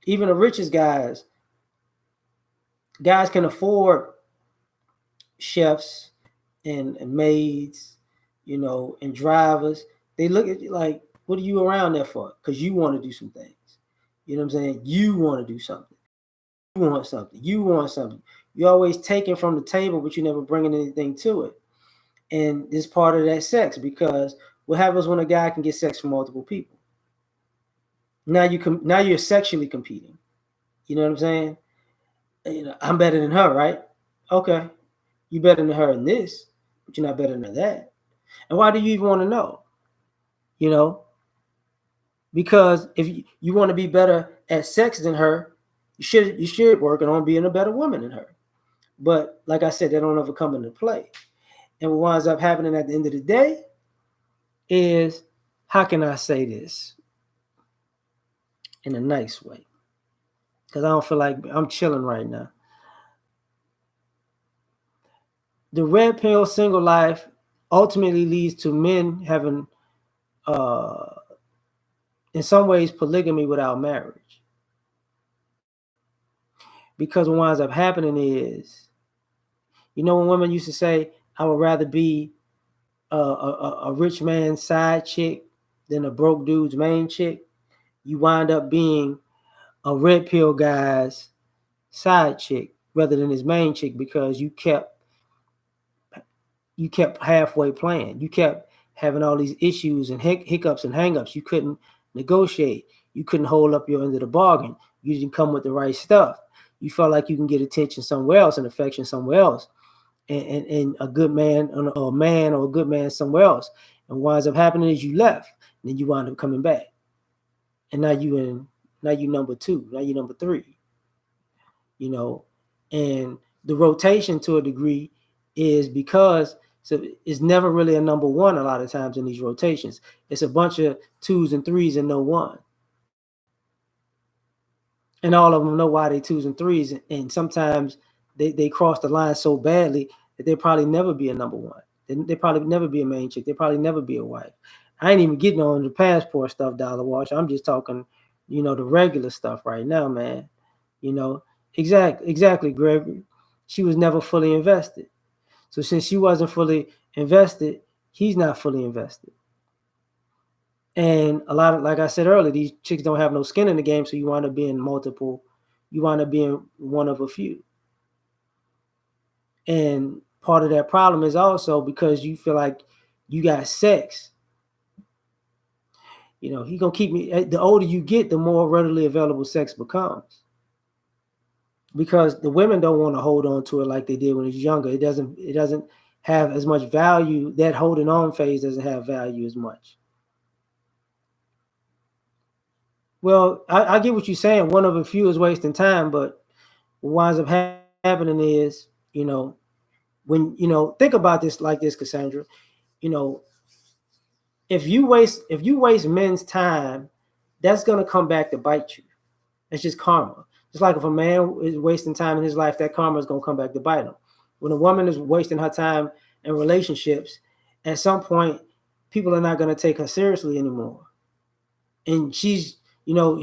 Even the richest guys can afford chefs and maids, and drivers. They look at you like, what are you around there for? Because you want to do some things. You know what I'm saying? You want to do something. You want something. You want something. You're always taking from the table, but you never bringing anything to it. And it's part of that sex, because what happens when a guy can get sex from multiple people? Now you're sexually competing. You know what I'm saying? I'm better than her, right? Okay, you better than her in this, but you're not better than that. And why do you even want to know? You know, because if you want to be better at sex than her, you should work on being a better woman than her. But like I said, that don't ever come into play. And what winds up happening at the end of the day is, how can I say this in a nice way? Because I don't feel like I'm chilling right now. The red pill single life ultimately leads to men having, uh, in some ways, polygamy without marriage. Because what winds up happening is, when women used to say, I would rather be a rich man's side chick than a broke dude's main chick, you wind up being a red pill guy's side chick rather than his main chick, because you kept halfway playing. You kept having all these issues and hiccups and hangups. You couldn't negotiate. You couldn't hold up your end of the bargain. You didn't come with the right stuff. You felt like you can get attention somewhere else and affection somewhere else, and a good man or a man or a good man somewhere else. And what winds up happening is you left, and then you wind up coming back, and now you number two, now you number three. And the rotation to a degree is because, so it's never really a number one a lot of times in these rotations. It's a bunch of twos and threes and no one. And all of them know why they twos and threes. And sometimes they cross the line so badly that they'll probably never be a number one. They probably never be a main chick. They probably never be a wife. I ain't even getting on the passport stuff, Dollar Wash. I'm just talking, the regular stuff right now, man. Exactly, Gregory. She was never fully invested. So since she wasn't fully invested, he's not fully invested. And a lot of, like I said earlier, these chicks don't have no skin in the game, so you wind up being multiple. You wind up being one of a few. And part of that problem is also because you feel like you got sex. He gonna keep me. The older you get, the more readily available sex becomes, because the women don't want to hold on to it like they did when it's younger. It doesn't have as much value. That holding on phase doesn't have value as much. Well, I get what you're saying. One of a few is wasting time, but what winds up happening is, think about this like this, Cassandra. You know, if you waste men's time, that's gonna come back to bite you. It's just karma. Just like if a man is wasting time in his life, that karma is gonna come back to bite him. When a woman is wasting her time in relationships, at some point, people are not gonna take her seriously anymore. And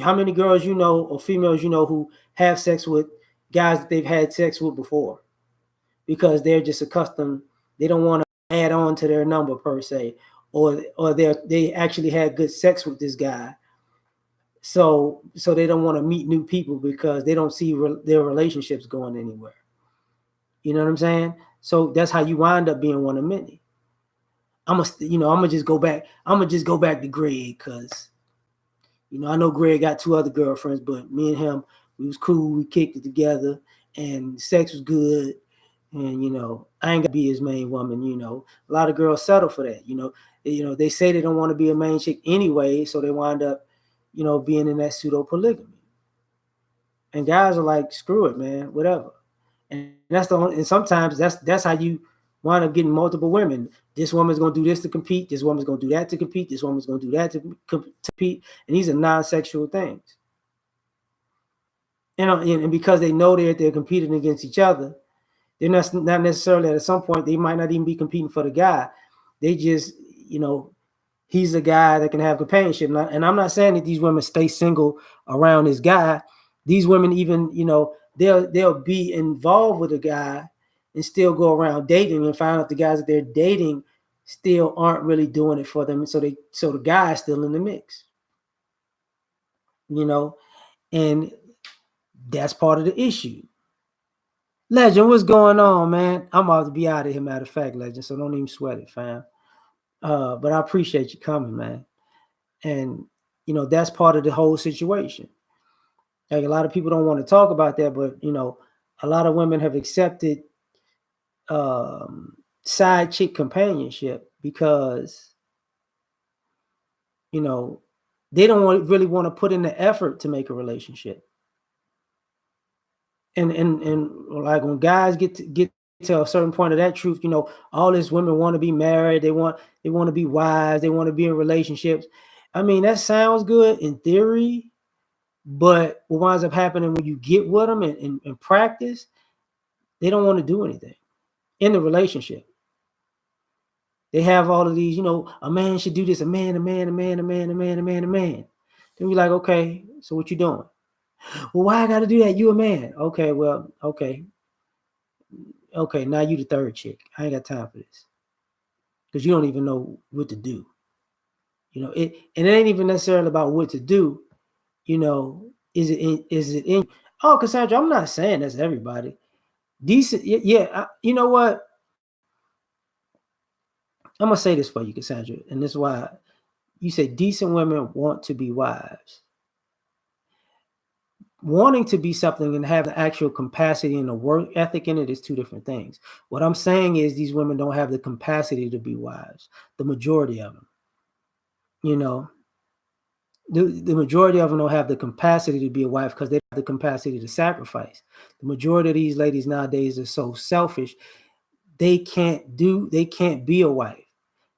how many girls or females who have sex with guys that they've had sex with before, because they're just accustomed. They don't want to add on to their number per se, or they actually had good sex with this guy, so they don't want to meet new people because they don't see their relationships going anywhere. You know what I'm saying? So that's how you wind up being one of many. I'm gonna just go back. I'm gonna just go back to Greg because I know Greg got two other girlfriends, but me and him, we was cool. We kicked it together, and sex was good. And I ain't got to be his main woman. A lot of girls settle for that. They say they don't want to be a main chick anyway, so they wind up, being in that pseudo polygamy. And guys are like, screw it, man, whatever. And sometimes that's how you wind up getting multiple women. This woman's gonna do this to compete. This woman's gonna do that to compete. This woman's gonna do that to compete. And these are non-sexual things. And because they know they're competing against each other, they're not necessarily, at some point, they might not even be competing for the guy. They just, he's a guy that can have companionship. And I'm not saying that these women stay single around this guy. These women even, they'll be involved with a guy and still go around dating and find out the guys that they're dating still aren't really doing it for them. So the guy is still in the mix, and that's part of the issue. Legend, what's going on, man? I'm about to be out of here, matter of fact, Legend, so don't even sweat it, fam. But I appreciate you coming, man. And, that's part of the whole situation. Like, a lot of people don't want to talk about that, but, a lot of women have accepted side chick companionship because, they don't really want to put in the effort to make a relationship. And like, when guys get to a certain point of that truth, all these women want to be married, they want to be wives, they want to be in relationships. I mean, that sounds good in theory, but what winds up happening when you get with them and practice, they don't want to do anything in the relationship. They have all of these, a man should do this, a man, a man, a man, a man, a man, a man, a man. Then you're like, okay, so what you doing? Well, why I got to do that? You a man. Okay, well, okay. Okay, now you the third chick. I ain't got time for this. Because you don't even know what to do. And it ain't even necessarily about what to do. Is it in? Oh, Cassandra, I'm not saying that's everybody. Decent, yeah. You know what? I'm gonna say this for you, Cassandra, and this is why you say decent women want to be wives. Wanting to be something and have the actual capacity and the work ethic in it is two different things. What I'm saying is these women don't have the capacity to be wives. The majority of them, the majority of them don't have the capacity to be a wife because they don't have the capacity to sacrifice. The majority of these ladies nowadays are so selfish. They can't be a wife.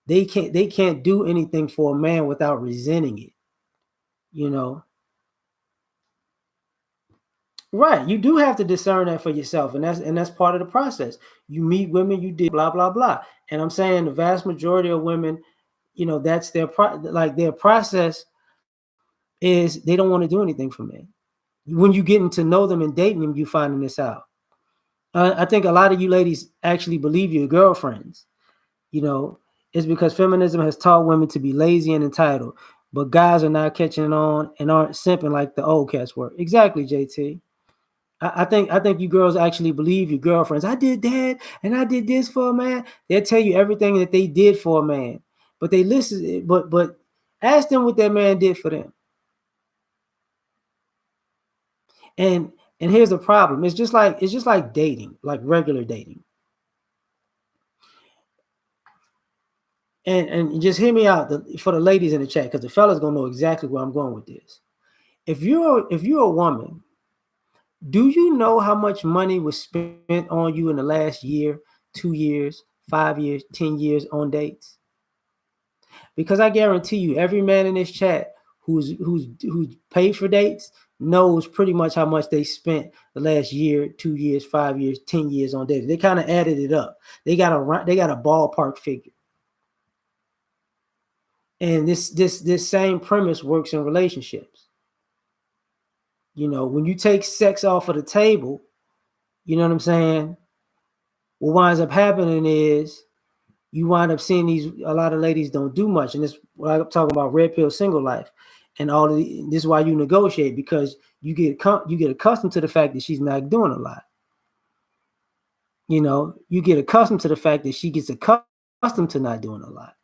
They can't do anything for a man without resenting it. Right. You do have to discern that for yourself. And that's part of the process. You meet women, you did blah, blah, blah. And I'm saying the vast majority of women, that's their process is they don't want to do anything for men. When you getting to know them and dating them, you finding this out. I think a lot of you ladies actually believe your girlfriends. It's because feminism has taught women to be lazy and entitled, but guys are not catching on and aren't simping like the old cats were. Exactly, JT. I think you girls actually believe your girlfriends. I did that and I did this for a man. They'll tell you everything that they did for a man, but they listen. But ask them what that man did for them. And and here's the problem. It's just like dating, like regular dating. And just hear me out for the ladies in the chat, because the fellas gonna know exactly where I'm going with this. If you're a woman, do you know how much money was spent on you in the last year, 2 years, 5 years, 10 years on dates? Because I guarantee you, every man in this chat who's paid for dates knows pretty much how much they spent the last year, 2 years, 5 years, 10 years on dates. They kind of added it up. They got a ballpark figure. And this same premise works in relationships. When you take sex off of the table, you know what I'm saying? What winds up happening is you wind up seeing a lot of ladies don't do much. And this what I'm talking about, red pill single life. And this is why you negotiate, because you get accustomed to the fact that she's not doing a lot. You get accustomed to the fact that she gets accustomed to not doing a lot.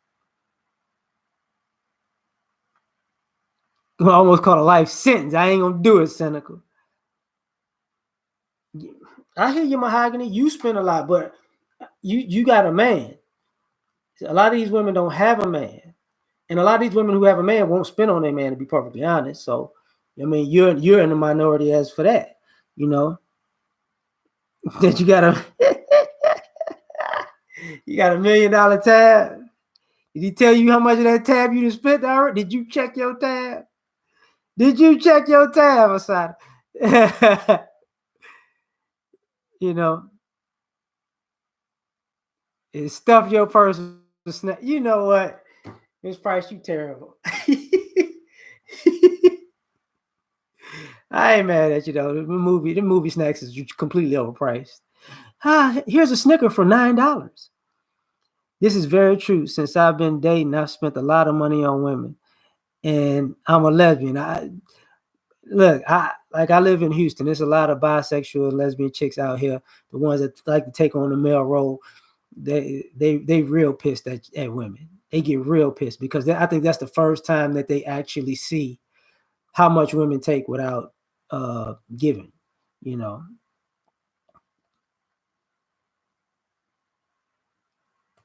I almost called a life sentence. I ain't gonna do it, cynical. I hear you, Mahogany. You spend a lot, but you got a man. A lot of these women don't have a man, and a lot of these women who have a man won't spend on their man. To be perfectly honest, so I mean, you're in the minority as for that. That you got $1 million tab. Did he tell you how much of that tab you just spent already? Did you check your tab? Did you check your tab, Asada? you know, it stuff your purse. You know what? Miss Price, you terrible. I ain't mad at you though. The movie snacks is completely overpriced. Here's a Snicker for $9. This is very true. Since I've been dating, I've spent a lot of money on women, and I'm a lesbian. I live in Houston. There's a lot of bisexual lesbian chicks out here. The ones that like to take on the male role, they real pissed at women. They get real pissed because I think that's the first time that they actually see how much women take without giving. You know,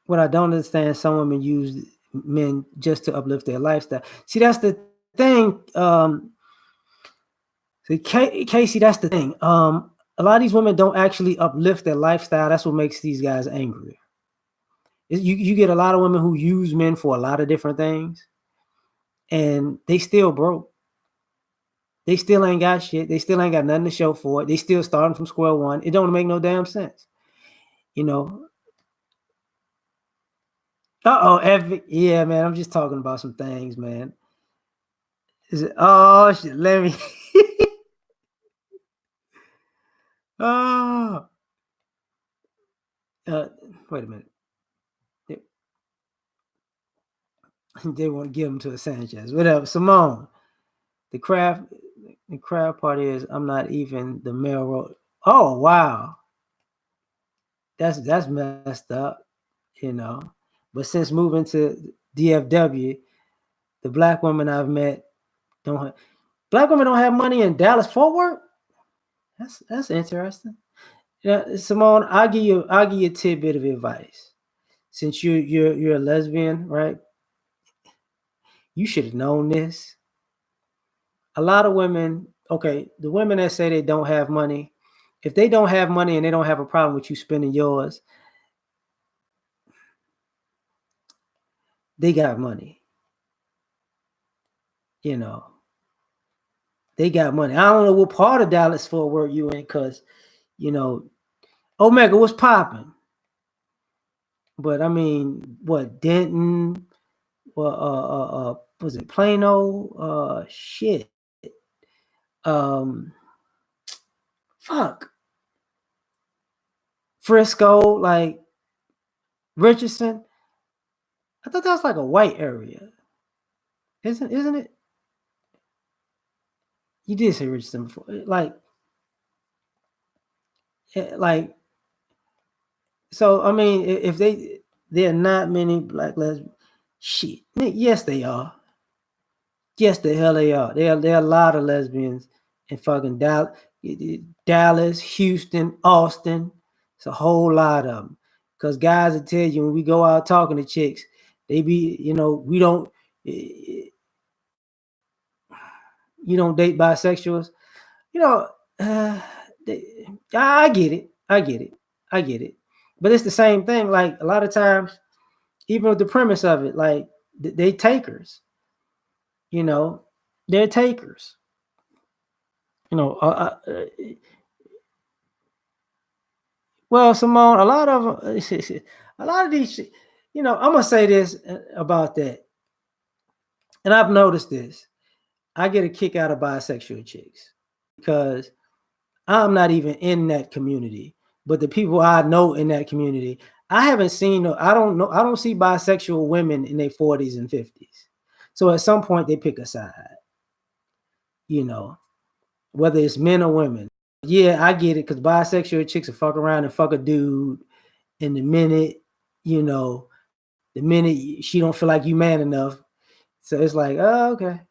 what I don't understand, some women use men just to uplift their lifestyle. See, that's the thing. Casey, that's the thing. A lot of these women don't actually uplift their lifestyle. That's what makes these guys angry. You get a lot of women who use men for a lot of different things, and they still broke. They still ain't got shit. They still ain't got nothing to show for it. They still starting from square one. It don't make no damn sense. You know. Yeah, man. I'm just talking about some things, man. Oh shit? Let me. oh. Wait a minute. They want to give them to a Sanchez. Whatever. Simone. The craft part is I'm not even the male role. Oh wow. That's messed up, you know. But since moving to DFW, the black women I've met black women don't have money in Dallas Fort Worth. That's interesting. Simone, I'll give you a tidbit of advice. Since you're a lesbian, right? You should have known this. A lot of women, okay, the women that say they don't have money, if they don't have money and they don't have a problem with you spending yours, they got money. You know, they got money. I don't know what part of Dallas Fort Worth you in, cause Omega was popping. But I mean, what Denton? Was it Plano? Shit. Um, fuck. Frisco, like Richardson. I thought that was like a white area. Isn't it? You did say Richardson before. Like, Like, so I mean, if there are not many black lesbians, shit, yes they are. Yes, the hell they are. There are a lot of lesbians in fucking Dallas, Houston, Austin. It's a whole lot of them. Because guys will tell you when we go out talking to chicks, they be, we don't, you don't date bisexuals. You know, uh, they, I get it. I get it. I get it. But it's the same thing. Like a lot of times, even with the premise of it, like they takers. You know, they're takers. You know, well, Simone, a lot of a lot of these, I'm gonna say this about that, and I've noticed this. I get a kick out of bisexual chicks because I'm not even in that community, but the people I know in that community, I haven't seen. I don't know. I don't see bisexual women in their 40s and 50s. So at some point they pick a side. You know, whether it's men or women. Yeah, I get it because bisexual chicks will fuck around and fuck a dude, and you know, the minute she don't feel like you man enough, so it's like, oh, okay.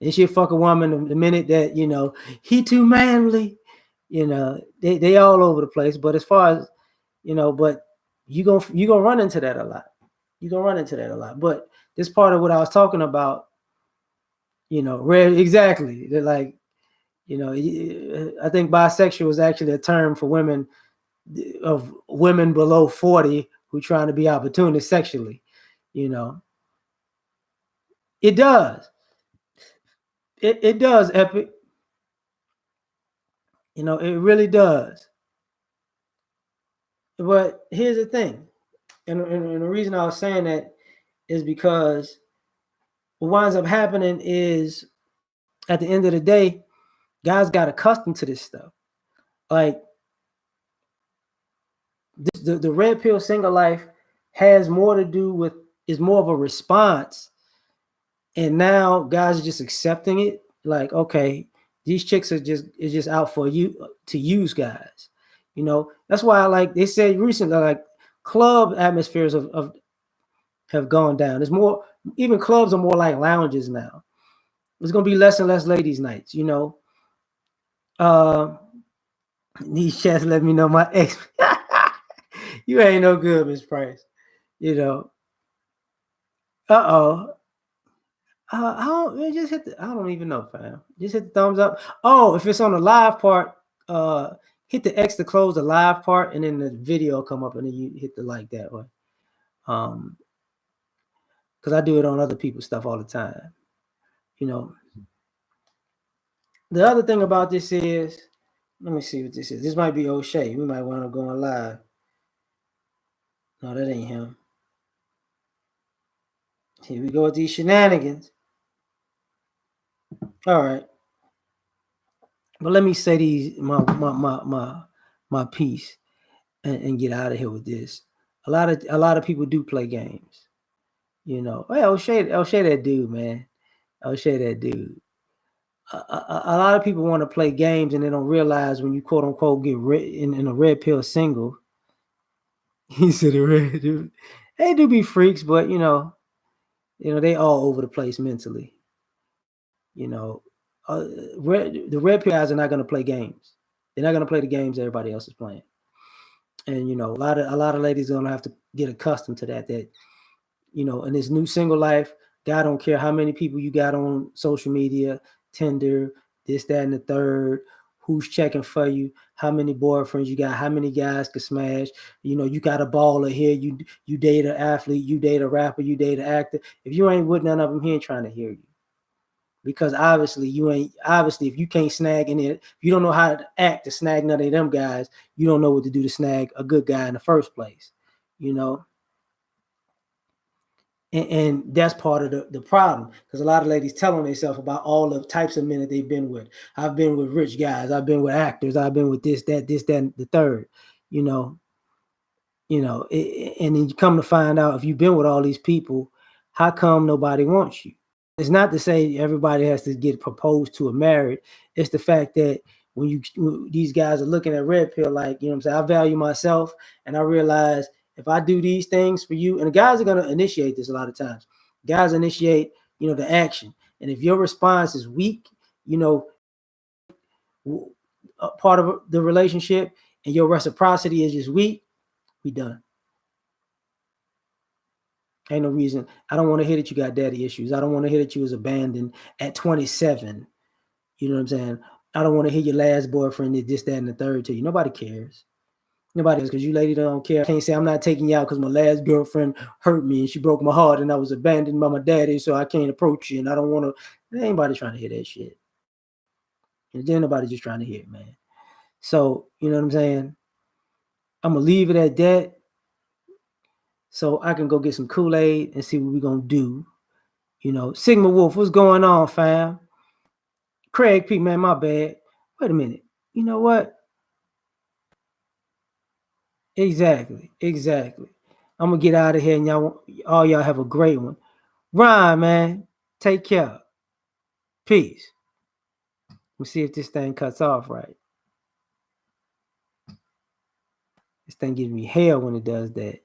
And she'll fuck a woman the minute that, he too manly, they all over the place. But as far as, but you gonna run into that a lot. You're gonna run into that a lot. But this part of what I was talking about, rare exactly. They're like, I think bisexual is actually a term for women of women below 40 who trying to be opportunist sexually, you know. It does. It does, Epic. It really does. But here's the thing, and the reason I was saying that is because what winds up happening is at the end of the day, guys got accustomed to this stuff. Like the red pill single life has more to do with is more of a response, and now guys are just accepting it. Like, okay, these chicks are just out for you to use guys. That's why like they said recently, like club atmospheres have gone down. There's more, even clubs are more like lounges now. There's gonna be less and less ladies' nights. Uh, these chats let me know my ex. You ain't no good, Miss Price. You know. Uh-oh. I don't just hit the, I don't even know, fam. Just hit the thumbs up. Oh, if it's on the live part, uh hit the X to close the live part, and then the video will come up, and then you hit the like that way. Because I do it on other people's stuff all the time. You know. The other thing about this is, let me see what this is. This might be O'Shea. We might want to go on live. No, that ain't him. Here we go with these shenanigans. All right. But let me say these my piece and get out of here with this. A lot of people do play games. Well, O'Shea that dude, man. O'Shea that dude. A lot of people want to play games and they don't realize when you quote unquote get in a red pill single. He said a red dude. They do be freaks, but they all over the place mentally. You know, the red pill guys are not going to play games. They're not going to play the games everybody else is playing. And a lot of ladies are going to have to get accustomed to that. That in this new single life, God don't care how many people you got on social media, Tinder, this, that, and the third. Who's checking for you? How many boyfriends you got? How many guys can smash? You got a baller here. You date an athlete. You date a rapper. You date an actor. If you ain't with none of them, he ain't trying to hear you. Because obviously if you can't snag in it, if you don't know how to act to snag none of them guys, you don't know what to do to snag a good guy in the first place. And that's part of the problem, because a lot of ladies telling themselves about all the types of men that they've been with. I've been with rich guys, I've been with actors, I've been with this, that, and the third. And then you come to find out, if you've been with all these people, how come nobody wants you? It's not to say everybody has to get proposed to or married. It's the fact that when these guys are looking at red pill, like, you know what I'm saying, I value myself, and I realize if I do these things for you, and the guys are gonna initiate this a lot of times. Guys initiate, the action, and if your response is weak, you know, part of the relationship, and your reciprocity is just weak, we done. Ain't no reason. I don't want to hear that you got daddy issues. I don't want to hear that you was abandoned at 27. You know what I'm saying? I don't want to hear your last boyfriend did this, that, and the third to you. Nobody cares. Nobody cares, because you lady don't care. I can't say I'm not taking you out because my last girlfriend hurt me and she broke my heart and I was abandoned by my daddy, so I can't approach you and I don't want to. There ain't nobody trying to hear that shit. And then nobody just trying to hear it, man. So, you know what I'm saying? I'm going to leave it at that so I can go get some Kool-Aid and see what we're going to do. Sigma Wolf, what's going on, fam? Craig P, man, my bad. Wait a minute. You know what? Exactly. I'm gonna get out of here, and y'all have a great one. Ryan, man, take care. Peace. We'll see if this thing cuts off right. This thing gives me hell when it does that.